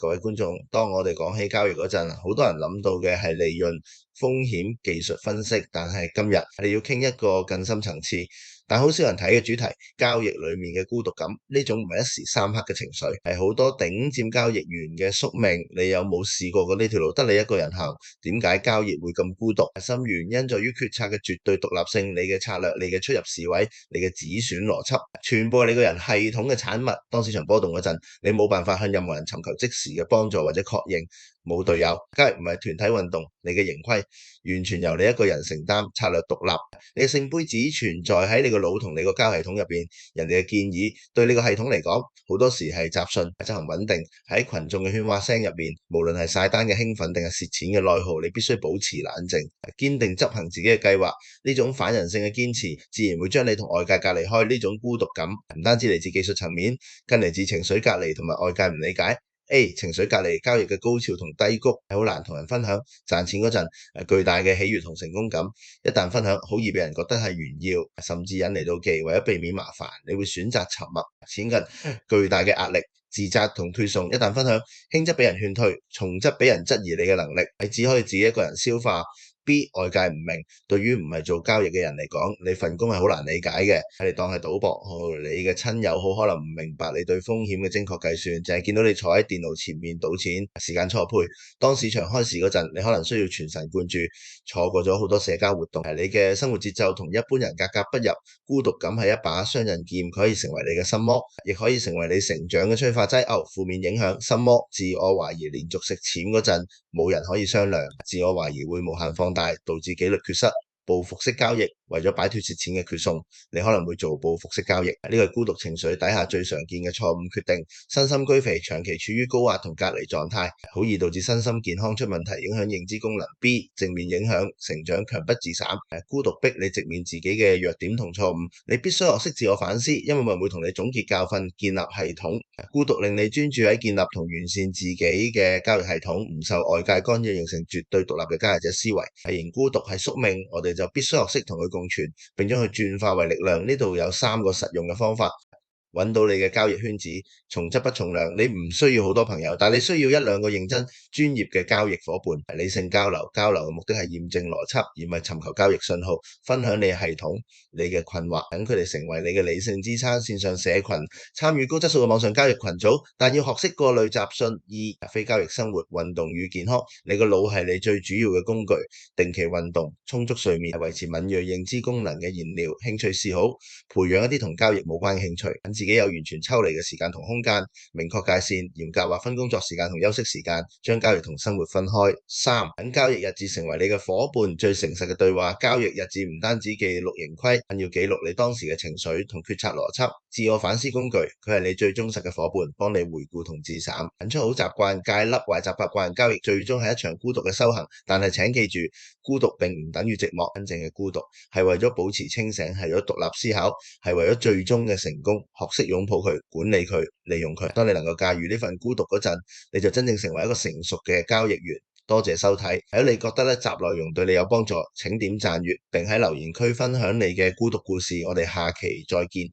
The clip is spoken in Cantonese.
各位觀眾，當我哋講起交易嗰陣，好多人諗到嘅係利潤、風險、技術分析，但係今日我哋要傾一個更深層次，但好少人睇嘅主題，交易裡面嘅孤獨感，呢種唔係一時三刻嘅情緒，係好多頂尖交易員嘅宿命。你有冇試過呢條路得你一個人行？點解交易會咁孤獨？核心原因在於決策嘅絕對獨立性，你嘅策略、你嘅出入市位、你嘅止損邏輯，全部係你個人系統嘅產物。當市場波動嗰陣，你冇辦法向任何人尋求即時嘅幫助或者確認。冇隊友，交易唔係團體運動，你嘅盈虧完全由你一個人承擔，策略獨立。你嘅聖杯只存在喺你個腦同你個交易系統入邊，人哋嘅建議對你個系統嚟講，好多時係雜訊，執行穩定。喺群眾嘅喧嘩聲入面，無論係晒單嘅興奮定係蝕錢嘅內耗，你必須保持冷靜，堅定執行自己嘅計劃。呢種反人性嘅堅持，自然會將你同外界隔離開。呢種孤獨感唔單止嚟自技術層面，更嚟自情緒隔離同埋外界唔理解。情緒隔離，交易嘅高潮同低谷係好難同人分享。賺錢嗰陣，巨大嘅喜悅同成功感，一旦分享，好易俾人覺得係炫耀，甚至引嚟妒忌。為咗避免麻煩，你會選擇沉默。錢嘅巨大嘅壓力、自責同推送，一旦分享，輕則俾人勸退，重則俾人質疑你嘅能力。你只可以自己一個人消化。B 外界唔明，對於唔係做交易嘅人嚟講，你份工係好難理解嘅，你當係賭博。你嘅親友好可能唔明白你對風險嘅精確計算，淨係見到你坐喺電腦前面賭錢，時間錯配。當市場開市嗰陣，你可能需要全神貫注，錯過咗好多社交活動。你嘅生活節奏同一般人格格不入，孤獨感係一把雙刃劍，佢可以成為你嘅心魔，亦可以成為你成長嘅催化劑。負面影響，心魔、自我懷疑，連續食錢嗰陣冇人可以商量，自我懷疑會無限放大，導致紀律缺失。報復式交易，為咗擺脫蝕錢嘅缺送，你可能會做報復式交易。呢個係孤獨情緒底下最常見嘅錯誤決定。身心俱肥，長期處於高壓同隔離狀態，好易導致身心健康出問題，影響認知功能。B 正面影響成長，強不自散。孤獨逼你直面自己嘅弱點同錯誤，你必須學識自我反思，因為冇人會同你總結教訓，建立系統。孤獨令你專注喺建立同完善自己嘅交易系統，唔受外界干擾，形成絕對獨立嘅交易者思維。既然孤獨係宿命，我哋就必須學識同佢共存，並將佢轉化為力量。呢度有3個實用嘅方法。揾到你嘅交易圈子，重質不重量。你唔需要好多朋友，但你需要1-2個認真專業嘅交易伙伴。理性交流，交流嘅目的係驗證邏輯，而唔係尋求交易信號。分享你嘅系統、你嘅困惑，等佢哋成為你嘅理性支撐。線上社群，參與高質素嘅網上交易群組，但要學識過濾雜訊。非交易生活，運動與健康。你個腦係你最主要嘅工具。定期運動，充足睡眠係維持敏銳認知功能嘅燃料。興趣嗜好，培養一啲同交易冇關嘅興趣。自己有完全抽離嘅時間同空間，明確界線，嚴格劃分工作時間同休息時間，將交易同生活分開。3. 等交易日誌成為你嘅伙伴，最誠實嘅對話。交易日誌唔單止記錄盈虧，更要記錄你當時嘅情緒同決策邏輯。自我反思工具，佢係你最忠實嘅伙伴，幫你回顧同自省，揾出好習慣，戒甩壞習慣。交易最終係一場孤獨嘅修行，但係請記住，孤獨並唔等於寂寞。真正嘅孤獨係為咗保持清醒，係為咗獨立思考，係為咗最終嘅成功。學識擁抱佢，管理佢，利用佢。當你能夠駕馭呢份孤獨嗰陣，你就真正成為一個成熟嘅交易員。多謝收睇。如果你覺得集內容對你有幫助，請點讚閱，並喺留言區分享你嘅孤獨故事。我哋下期再見。